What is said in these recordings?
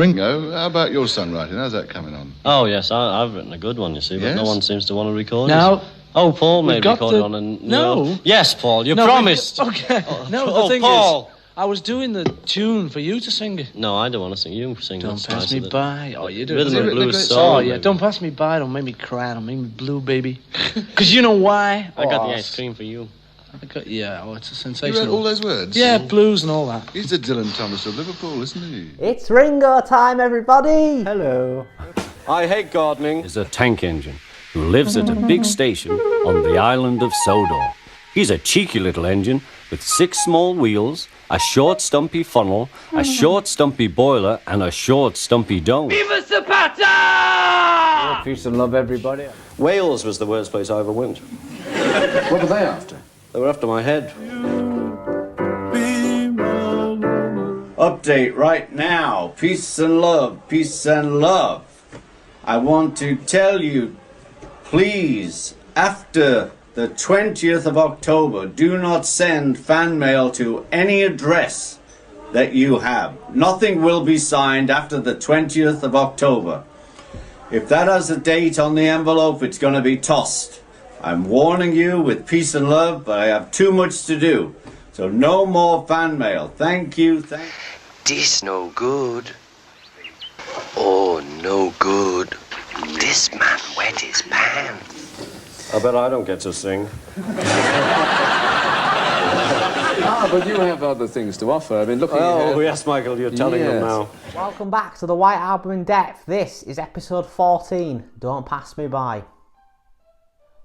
Ringo, how about your songwriting? How's that coming on? Oh, yes, I've written a good one, you see, but no one seems to want to record no. it. Oh, Paul may record it on and... No. Yes, Paul, you promised. Okay. The thing Paul. is, I was doing the tune for you to sing it. No, I don't want to sing. You sing. Don't pass me by. Oh, you do. Rhythm and blues song. Oh, yeah. Don't pass me by. Don't make me cry. Don't make me blue, baby. Because you know why? I got the ice cream for you. It's a sensational. You wrote all those words? Yeah, blues and all that. He's the Dylan Thomas of Liverpool, isn't he? It's Ringo time, everybody! Hello. I hate gardening. Is a tank engine who lives at a big station on the island of Sodor. He's a cheeky little engine with 6 small wheels, a short stumpy funnel, a short stumpy boiler, and a short stumpy dome. Viva Zapata! Peace and love, everybody. Wales was the worst place I ever went. What were they after? They were after my head. Update right now. Peace and love. Peace and love. I want to tell you, please, after the 20th of October, do not send fan mail to any address that you have. Nothing will be signed after the 20th of October. If that has a date on the envelope, it's going to be tossed. I'm warning you with peace and love, but I have too much to do. So no more fan mail. Thank you. This no good. Oh, no good. This man wet his pants. I bet I don't get to sing. But you have other things to offer. I mean, look at Oh, yes, Michael, you're telling them now. Welcome back to the White Album in Depth. This is episode 14, Don't Pass Me By.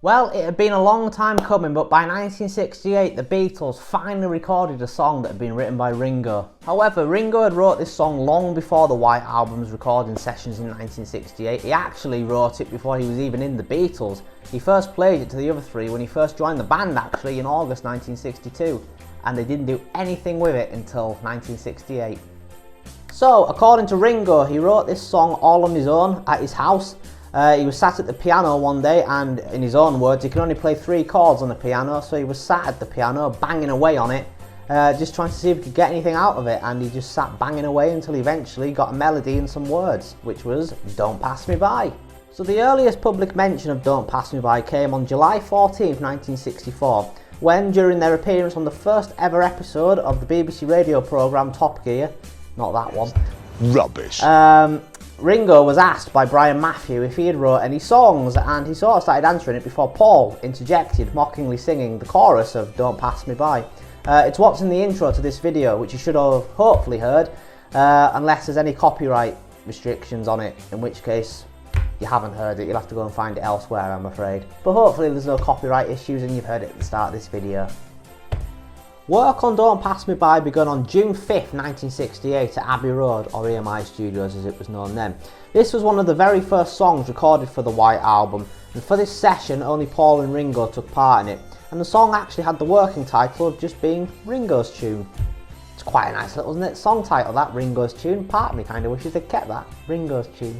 Well, it had been a long time coming, but by 1968 the Beatles finally recorded a song that had been written by Ringo. However, Ringo had wrote this song long before the White Album's recording sessions in 1968. He actually wrote it before he was even in the Beatles. He first played it to the other three when he first joined the band, actually, in August 1962, and they didn't do anything with it until 1968. So, according to Ringo, he wrote this song all on his own at his house. He was sat at the piano one day, and in his own words, he could only play 3 chords on the piano, so he was sat at the piano banging away on it, just trying to see if he could get anything out of it, and he just sat banging away until he eventually got a melody and some words, which was Don't Pass Me By. So the earliest public mention of Don't Pass Me By came on July 14th, 1964, when, during their appearance on the first ever episode of the BBC radio programme Top Gear, not that one. Rubbish. Ringo was asked by Brian Matthew if he had wrote any songs, and he sort of started answering it before Paul interjected, mockingly singing the chorus of Don't Pass Me By. It's what's in the intro to this video, which you should have hopefully heard, unless there's any copyright restrictions on it, in which case you haven't heard it, you'll have to go and find it elsewhere, I'm afraid. But hopefully there's no copyright issues and you've heard it at the start of this video. Work on Don't Pass Me By begun on June 5th, 1968 at Abbey Road, or EMI Studios as it was known then. This was one of the very first songs recorded for the White Album, and for this session only Paul and Ringo took part in it, and the song actually had the working title of just being Ringo's Tune. It's quite a nice little, isn't it, song title, that, Ringo's Tune. Part of me kind of wishes they'd kept that, Ringo's Tune.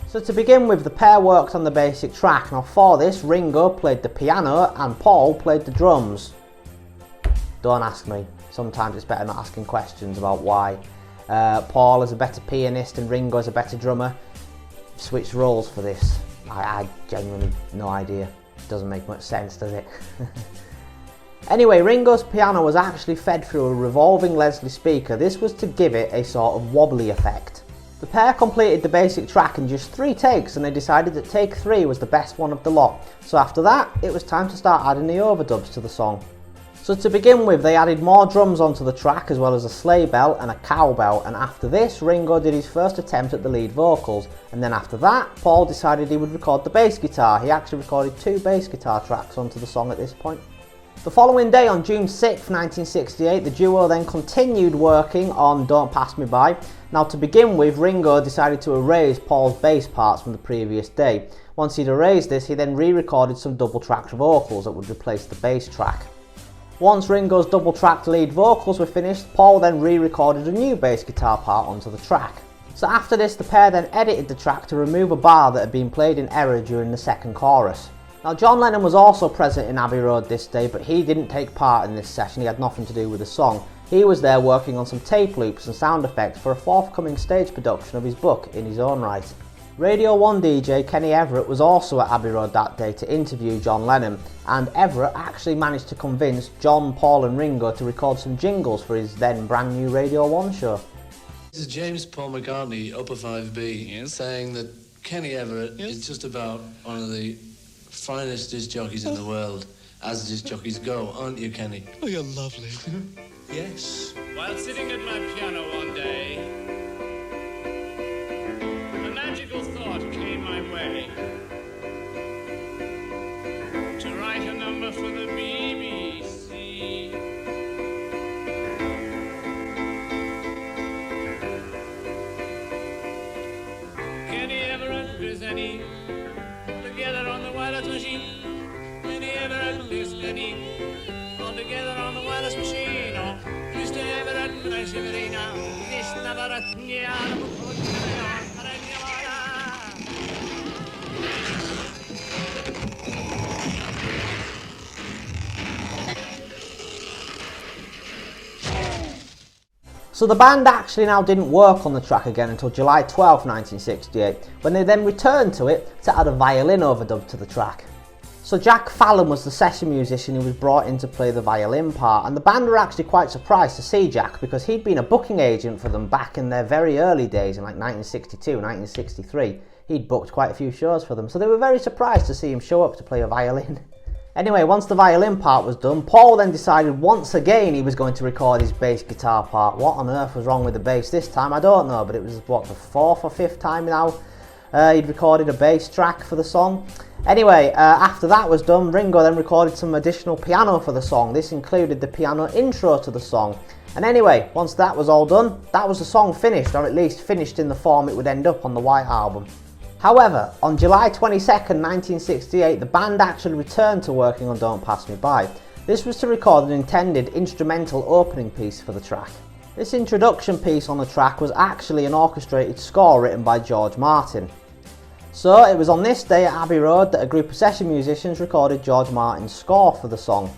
So to begin with, the pair worked on the basic track. Now for this, Ringo played the piano and Paul played the drums. Don't ask me. Sometimes it's better not asking questions about why. Paul is a better pianist and Ringo is a better drummer. Switched roles for this. I genuinely no idea. Doesn't make much sense, does it? Anyway, Ringo's piano was actually fed through a revolving Leslie speaker. This was to give it a sort of wobbly effect. The pair completed the basic track in just 3 takes, and they decided that take 3 was the best one of the lot. So after that, it was time to start adding the overdubs to the song. So to begin with, they added more drums onto the track, as well as a sleigh bell and a cowbell, and after this, Ringo did his first attempt at the lead vocals, and then after that, Paul decided he would record the bass guitar. He actually recorded 2 bass guitar tracks onto the song at this point. The following day, on June 6th, 1968, the duo then continued working on Don't Pass Me By. Now to begin with, Ringo decided to erase Paul's bass parts from the previous day. Once he'd erased this, he then re-recorded some double-tracked vocals that would replace the bass track. Once Ringo's double-tracked lead vocals were finished, Paul then re-recorded a new bass guitar part onto the track. So after this, the pair then edited the track to remove a bar that had been played in error during the second chorus. Now John Lennon was also present in Abbey Road this day, but he didn't take part in this session. He had nothing to do with the song. He was there working on some tape loops and sound effects for a forthcoming stage production of his book in his own right. Radio 1 DJ Kenny Everett was also at Abbey Road that day to interview John Lennon, and Everett actually managed to convince John, Paul and Ringo to record some jingles for his then brand new Radio 1 show. This is James Paul McCartney, Upper 5B, saying that Kenny Everett is just about one of the finest disc jockeys in the world, as disc jockeys go, aren't you, Kenny? Oh, you're lovely. Yes. While sitting at my piano one day, a magical thought came my way to write a number for the BBC. Kenny Everett is any together on the wireless machine. Kenny Everett is any all together on the wireless machine. Oh, Mr. Everett, my Severina, Mr. So the band actually now didn't work on the track again until July 12, 1968, when they then returned to it to add a violin overdub to the track. So Jack Fallon was the session musician who was brought in to play the violin part, and the band were actually quite surprised to see Jack because he'd been a booking agent for them back in their very early days in like 1962, 1963. He'd booked quite a few shows for them, so they were very surprised to see him show up to play a violin. Anyway, once the violin part was done, Paul then decided once again he was going to record his bass guitar part. What on earth was wrong with the bass this time? I don't know, but it was what, the 4th or 5th time now he'd recorded a bass track for the song. Anyway, after that was done, Ringo then recorded some additional piano for the song. This included the piano intro to the song. And anyway, once that was all done, that was the song finished, or at least finished in the form it would end up on the White Album. However, on July 22nd, 1968, the band actually returned to working on Don't Pass Me By. This was to record an intended instrumental opening piece for the track. This introduction piece on the track was actually an orchestrated score written by George Martin. So it was on this day at Abbey Road that a group of session musicians recorded George Martin's score for the song.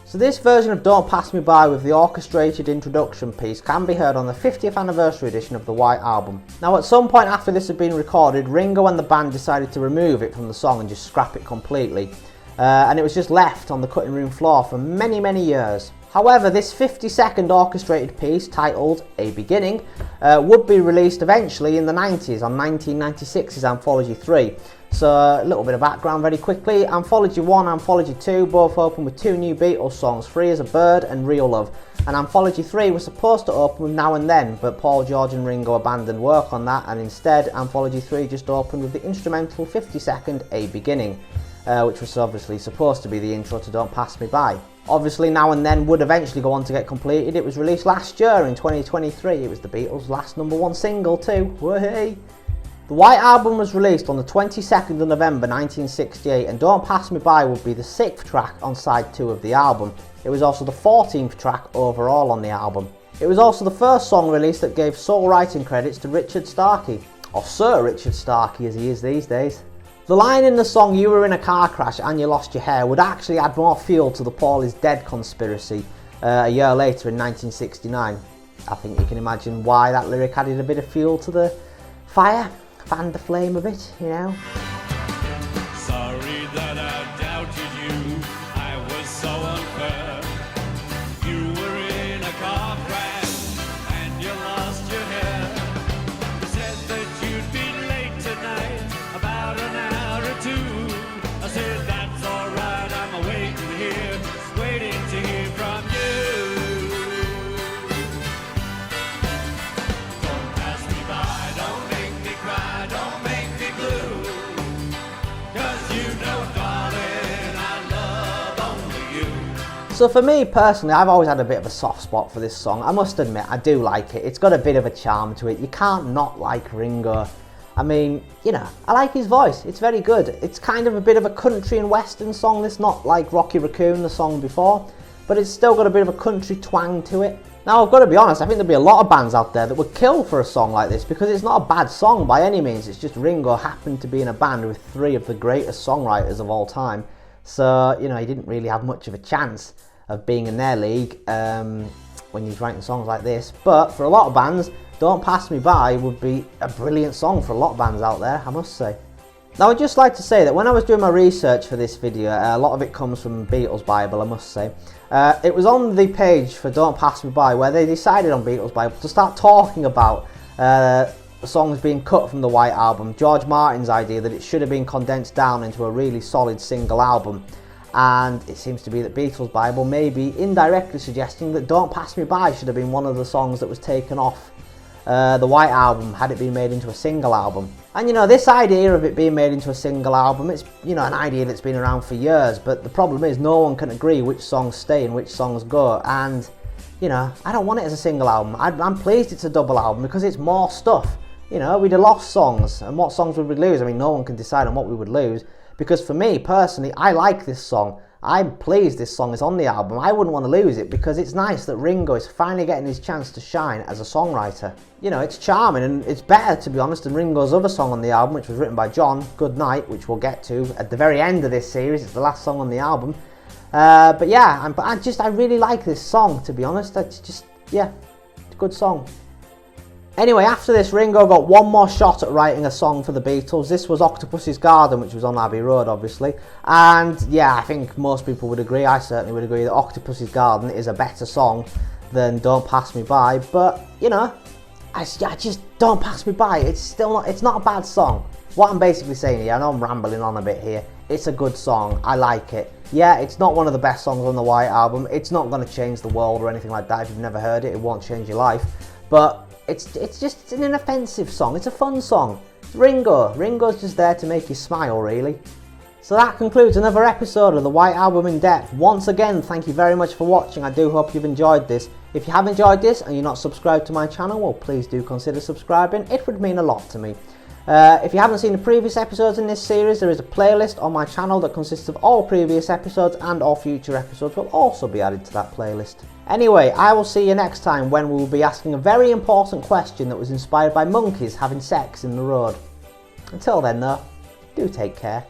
So this version of Don't Pass Me By with the orchestrated introduction piece can be heard on the 50th anniversary edition of the White Album. Now at some point after this had been recorded, Ringo and the band decided to remove it from the song and just scrap it completely. And it was just left on the cutting room floor for many, many years. However, this 50-second orchestrated piece, titled A Beginning, would be released eventually in the 90s on 1996's Anthology 3. So a little bit of background very quickly. Anthology 1 and Anthology 2 both opened with 2 new Beatles songs, Free as a Bird and Real Love. And Anthology 3 was supposed to open with Now and Then, but Paul, George and Ringo abandoned work on that, and instead Anthology 3 just opened with the instrumental 50-second A Beginning, which was obviously supposed to be the intro to Don't Pass Me By. Obviously Now and Then would eventually go on to get completed. It was released last year in 2023. It was the Beatles' last #1 single too. Whey! The White Album was released on the 22nd of November 1968, and Don't Pass Me By would be the 6th track on side 2 of the album. It was also the 14th track overall on the album. It was also the first song released that gave sole writing credits to Richard Starkey, or Sir Richard Starkey as he is these days. The line in the song "You were in a car crash and you lost your hair" would actually add more fuel to the Paul is dead conspiracy a year later in 1969. I think you can imagine why that lyric added a bit of fuel to the fire, fanned the flame a bit, you know. Sorry that I doubted you, I was so unfair. You were in a car crash and you lost your hair. You said that you'd be late tonight, about an hour or 2. I said that's alright, I'm waiting here, waiting to hear from you. Don't pass me by, don't make me cry, don't make me blue. 'Cause you know, darling, I love only you. So for me personally, I've always had a bit of a soft spot for this song. I must admit, I do like it. It's got a bit of a charm to it. You can't not like Ringo. I mean, you know, I like his voice. It's very good. It's kind of a bit of a country and western song. It's not like Rocky Raccoon, the song before, but it's still got a bit of a country twang to it. Now, I've got to be honest, I think there'd be a lot of bands out there that would kill for a song like this because it's not a bad song by any means. It's just Ringo happened to be in a band with 3 of the greatest songwriters of all time. So, you know, he didn't really have much of a chance of being in their league. when you're writing songs like this. But for a lot of bands, Don't Pass Me By would be a brilliant song for a lot of bands out there, I must say. Now I'd just like to say that when I was doing my research for this video, a lot of it comes from Beatles Bible, I must say. It was on the page for Don't Pass Me By where they decided on Beatles Bible to start talking about songs being cut from the White Album. George Martin's idea that it should have been condensed down into a really solid single album. And it seems to be that Beatles Bible may be indirectly suggesting that Don't Pass Me By should have been one of the songs that was taken off the White Album had it been made into a single album. And you know, this idea of it being made into a single album, it's, you know, an idea that's been around for years, but the problem is no one can agree which songs stay and which songs go. And you know, I don't want it as a single album. I'm pleased it's a double album because it's more stuff. You know, we'd have lost songs, and what songs would we lose? I mean, no one can decide on what we would lose, because for me personally, I like this song. I'm pleased this song is on the album. I wouldn't want to lose it because it's nice that Ringo is finally getting his chance to shine as a songwriter. You know, it's charming, and it's better, to be honest, than Ringo's other song on the album, which was written by John, Good Night, which we'll get to at the very end of this series. It's the last song on the album. But yeah, I really like this song, to be honest. It's just, yeah, it's a good song. Anyway, after this, Ringo got one more shot at writing a song for the Beatles. This was Octopus's Garden, which was on Abbey Road, obviously. And yeah, I think most people would agree, I certainly would agree, that Octopus's Garden is a better song than Don't Pass Me By. But, you know, I just, Don't Pass Me By, it's not a bad song. What I'm basically saying here, I know I'm rambling on a bit here, it's a good song, I like it. Yeah, it's not one of the best songs on the White Album, it's not going to change the world or anything like that. If you've never heard it, it won't change your life. But it's an inoffensive song, it's a fun song. It's Ringo's just there to make you smile, really. So that concludes another episode of the White Album in Depth. Once again, thank you very much for watching. I do hope you've enjoyed this. If you have enjoyed this and you're not subscribed to my channel, well, please do consider subscribing. It would mean a lot to me. If you haven't seen the previous episodes in this series, there is a playlist on my channel that consists of all previous episodes, and all future episodes will also be added to that playlist. Anyway, I will see you next time when we will be asking a very important question that was inspired by monkeys having sex in the road. Until then though, do take care.